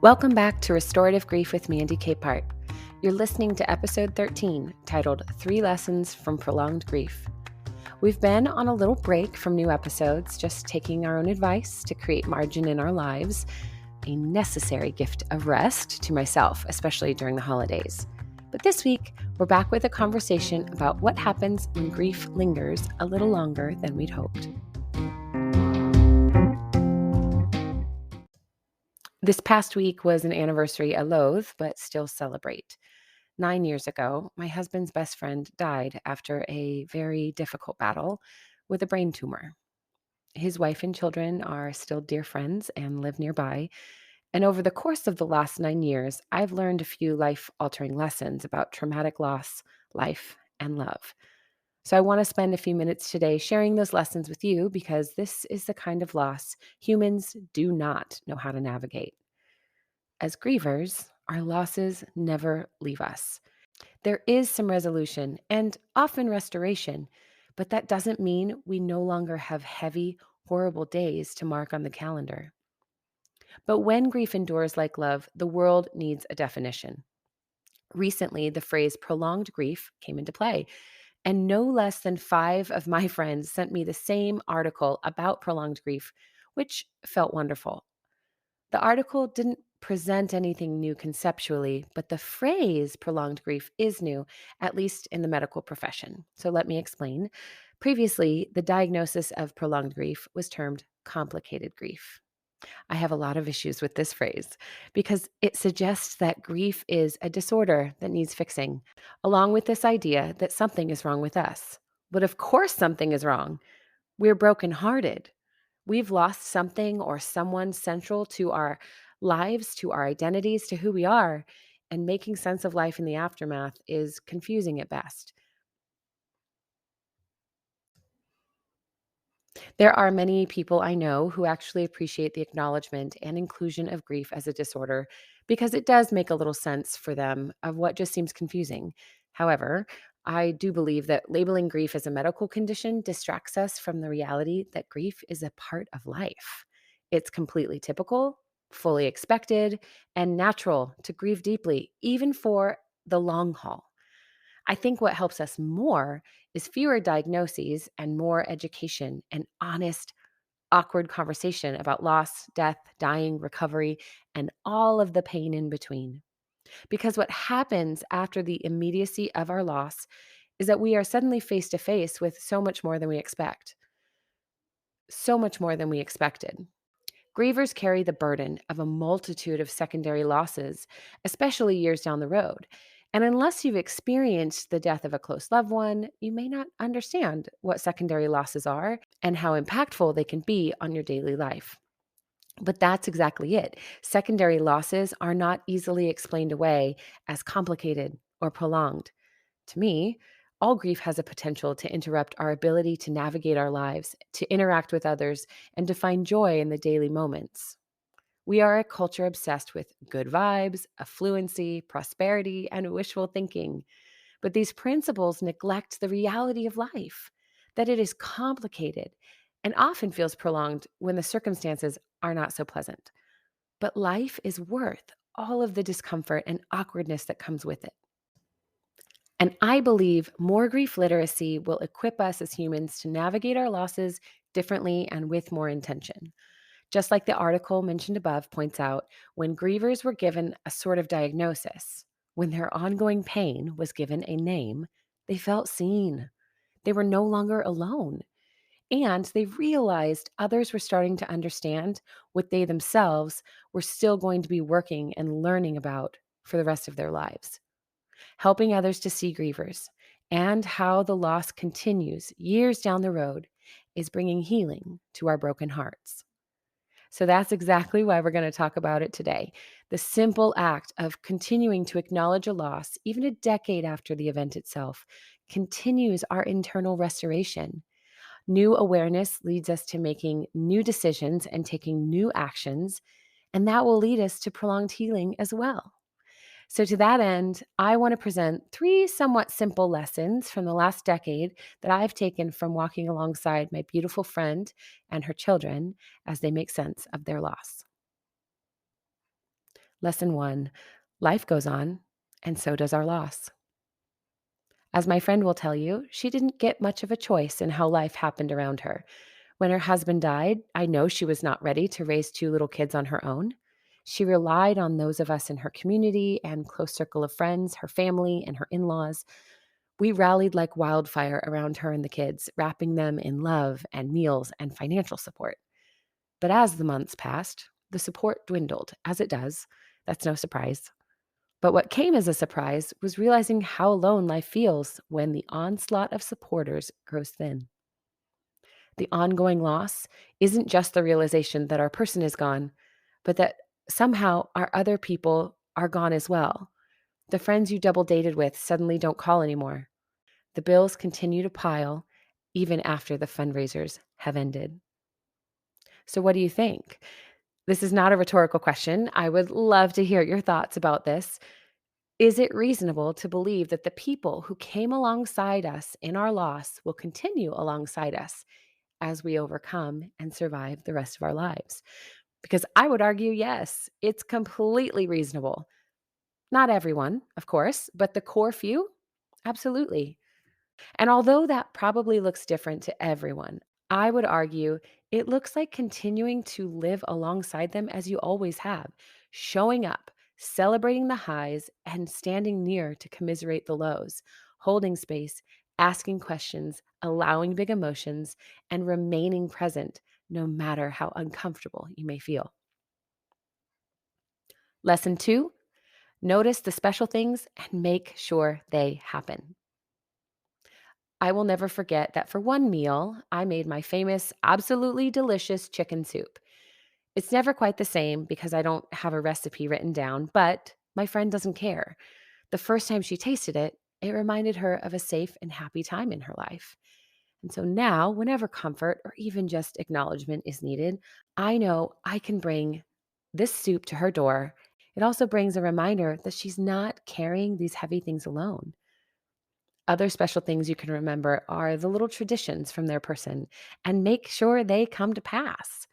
Welcome back to Restorative Grief with Mandy Capehart. You're listening to episode 13, titled 3 Lessons from Prolonged Grief. We've been on a little break from new episodes, just taking our own advice to create margin in our lives, a necessary gift of rest to myself, especially during the holidays. But this week, we're back with a conversation about what happens when grief lingers a little longer than we'd hoped. This past week was an anniversary I loathe, but still celebrate. 9 years ago, my husband's best friend died after a very difficult battle with a brain tumor. His wife and children are still dear friends and live nearby. And over the course of the last 9 years, I've learned a few life-altering lessons about traumatic loss, life, and love. So I want to spend a few minutes today sharing those lessons with you because this is the kind of loss humans do not know how to navigate. As grievers, our losses never leave us. There is some resolution and often restoration, but that doesn't mean we no longer have heavy, horrible days to mark on the calendar. But when grief endures like love, the world needs a definition. Recently, the phrase prolonged grief came into play, and no less than 5 of my friends sent me the same article about prolonged grief, which felt wonderful. The article didn't present anything new conceptually, but the phrase prolonged grief is new, at least in the medical profession. So let me explain. Previously, the diagnosis of prolonged grief was termed complicated grief. I have a lot of issues with this phrase because it suggests that grief is a disorder that needs fixing, along with this idea that something is wrong with us. But of course, something is wrong. We're brokenhearted. We've lost something or someone central to our lives, to our identities, to who we are, and making sense of life in the aftermath is confusing at best. There are many people I know who actually appreciate the acknowledgement and inclusion of grief as a disorder because it does make a little sense for them of what just seems confusing. However, I do believe that labeling grief as a medical condition distracts us from the reality that grief is a part of life. It's completely typical, fully expected, and natural to grieve deeply, even for the long haul. I think what helps us more is fewer diagnoses and more education and honest, awkward conversation about loss, death, dying, recovery, and all of the pain in between. Because what happens after the immediacy of our loss is that we are suddenly face to face with so much more than we expect, so much more than we expected. Grievers carry the burden of a multitude of secondary losses, especially years down the road. And unless you've experienced the death of a close loved one, you may not understand what secondary losses are and how impactful they can be on your daily life. But that's exactly it. Secondary losses are not easily explained away as complicated or prolonged. To me, all grief has a potential to interrupt our ability to navigate our lives, to interact with others, and to find joy in the daily moments. We are a culture obsessed with good vibes, affluency, prosperity, and wishful thinking. But these principles neglect the reality of life, that it is complicated and often feels prolonged when the circumstances are not so pleasant. But life is worth all of the discomfort and awkwardness that comes with it. And I believe more grief literacy will equip us as humans to navigate our losses differently and with more intention. Just like the article mentioned above points out, when grievers were given a sort of diagnosis, when their ongoing pain was given a name, they felt seen. They were no longer alone. And they realized others were starting to understand what they themselves were still going to be working and learning about for the rest of their lives. Helping others to see grievers and how the loss continues years down the road is bringing healing to our broken hearts. So that's exactly why we're going to talk about it today. The simple act of continuing to acknowledge a loss, even a decade after the event itself, continues our internal restoration. New awareness leads us to making new decisions and taking new actions, and that will lead us to prolonged healing as well. So, to that end, I want to present 3 somewhat simple lessons from the last decade that I've taken from walking alongside my beautiful friend and her children as they make sense of their loss. Lesson 1: life goes on, and so does our loss. As my friend will tell you, she didn't get much of a choice in how life happened around her. When her husband died, I know she was not ready to raise two little kids on her own. She relied on those of us in her community and close circle of friends, her family, and her in laws. We rallied like wildfire around her and the kids, wrapping them in love and meals and financial support. But as the months passed, the support dwindled, as it does. That's no surprise. But what came as a surprise was realizing how alone life feels when the onslaught of supporters grows thin. The ongoing loss isn't just the realization that our person is gone, but that somehow our other people are gone as well. The friends you double dated with suddenly don't call anymore. The bills continue to pile even after the fundraisers have ended. So, what do you think? This is not a rhetorical question. I would love to hear your thoughts about this. Is it reasonable to believe that the people who came alongside us in our loss will continue alongside us as we overcome and survive the rest of our lives? Because I would argue, yes, it's completely reasonable. Not everyone, of course, but the core few, absolutely. And although that probably looks different to everyone, I would argue it looks like continuing to live alongside them as you always have, showing up, celebrating the highs, and standing near to commiserate the lows, holding space, asking questions, allowing big emotions, and remaining present no matter how uncomfortable you may feel. Lesson 2: notice the special things and make sure they happen. I will never forget that for one meal, I made my famous, absolutely delicious chicken soup. It's never quite the same because I don't have a recipe written down, but my friend doesn't care. The first time she tasted it, it reminded her of a safe and happy time in her life. And so now, whenever comfort or even just acknowledgement is needed, I know I can bring this soup to her door. It also brings a reminder that she's not carrying these heavy things alone. Other special things you can remember are the little traditions from their person and make sure they come to pass.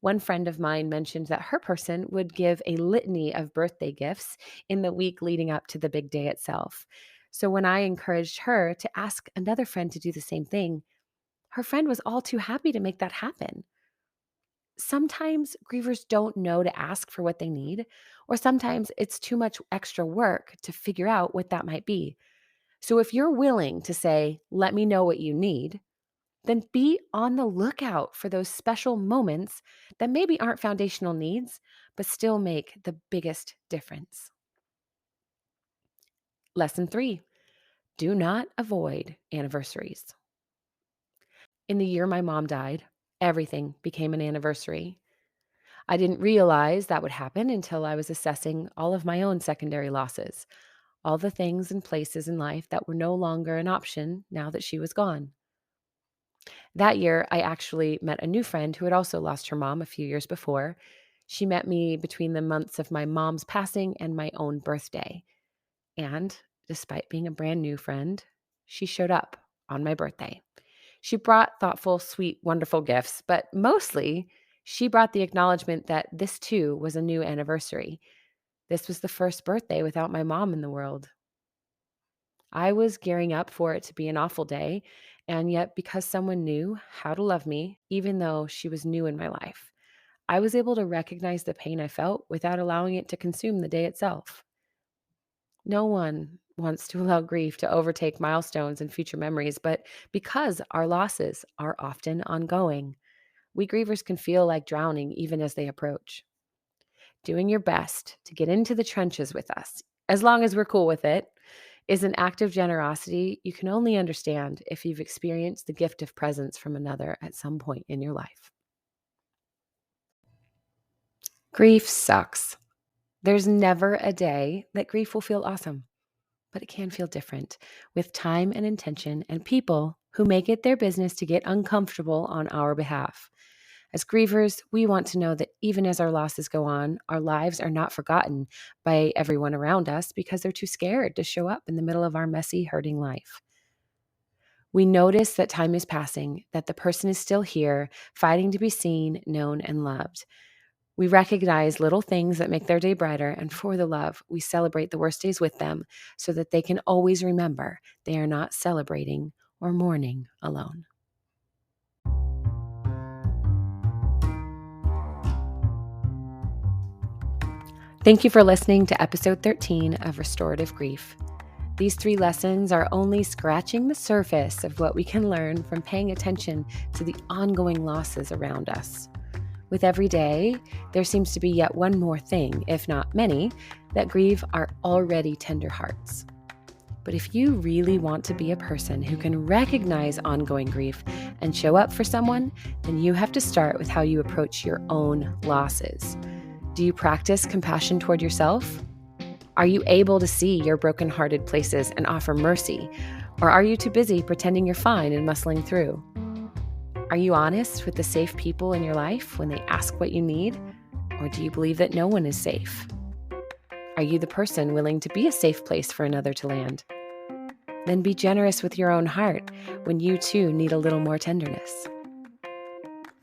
One friend of mine mentioned that her person would give a litany of birthday gifts in the week leading up to the big day itself. So when I encouraged her to ask another friend to do the same thing, her friend was all too happy to make that happen. Sometimes grievers don't know to ask for what they need, or sometimes it's too much extra work to figure out what that might be. So if you're willing to say, let me know what you need, then be on the lookout for those special moments that maybe aren't foundational needs, but still make the biggest difference. Lesson 3: do not avoid anniversaries. In the year my mom died, everything became an anniversary. I didn't realize that would happen until I was assessing all of my own secondary losses, all the things and places in life that were no longer an option now that she was gone. That year, I actually met a new friend who had also lost her mom a few years before. She met me between the months of my mom's passing and my own birthday. And despite being a brand new friend, she showed up on my birthday. She brought thoughtful, sweet, wonderful gifts, but mostly she brought the acknowledgement that this too was a new anniversary. This was the first birthday without my mom in the world. I was gearing up for it to be an awful day, and yet because someone knew how to love me, even though she was new in my life, I was able to recognize the pain I felt without allowing it to consume the day itself. No one wants to allow grief to overtake milestones and future memories, but because our losses are often ongoing, we grievers can feel like drowning even as they approach. Doing your best to get into the trenches with us, as long as we're cool with it, is an act of generosity you can only understand if you've experienced the gift of presence from another at some point in your life. Grief sucks. There's never a day that grief will feel awesome, but it can feel different with time and intention and people who make it their business to get uncomfortable on our behalf. As grievers, we want to know that even as our losses go on, our lives are not forgotten by everyone around us because they're too scared to show up in the middle of our messy, hurting life. We notice that time is passing, that the person is still here, fighting to be seen, known, and loved. We recognize little things that make their day brighter, and for the love, we celebrate the worst days with them so that they can always remember they are not celebrating or mourning alone. Thank you for listening to episode 13 of Restorative Grief. These 3 lessons are only scratching the surface of what we can learn from paying attention to the ongoing losses around us. With every day, there seems to be yet one more thing, if not many, that grieve our already tender hearts. But if you really want to be a person who can recognize ongoing grief and show up for someone, then you have to start with how you approach your own losses. Do you practice compassion toward yourself? Are you able to see your brokenhearted places and offer mercy? Or are you too busy pretending you're fine and muscling through? Are you honest with the safe people in your life when they ask what you need? Or do you believe that no one is safe? Are you the person willing to be a safe place for another to land? Then be generous with your own heart when you too need a little more tenderness.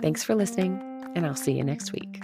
Thanks for listening, and I'll see you next week.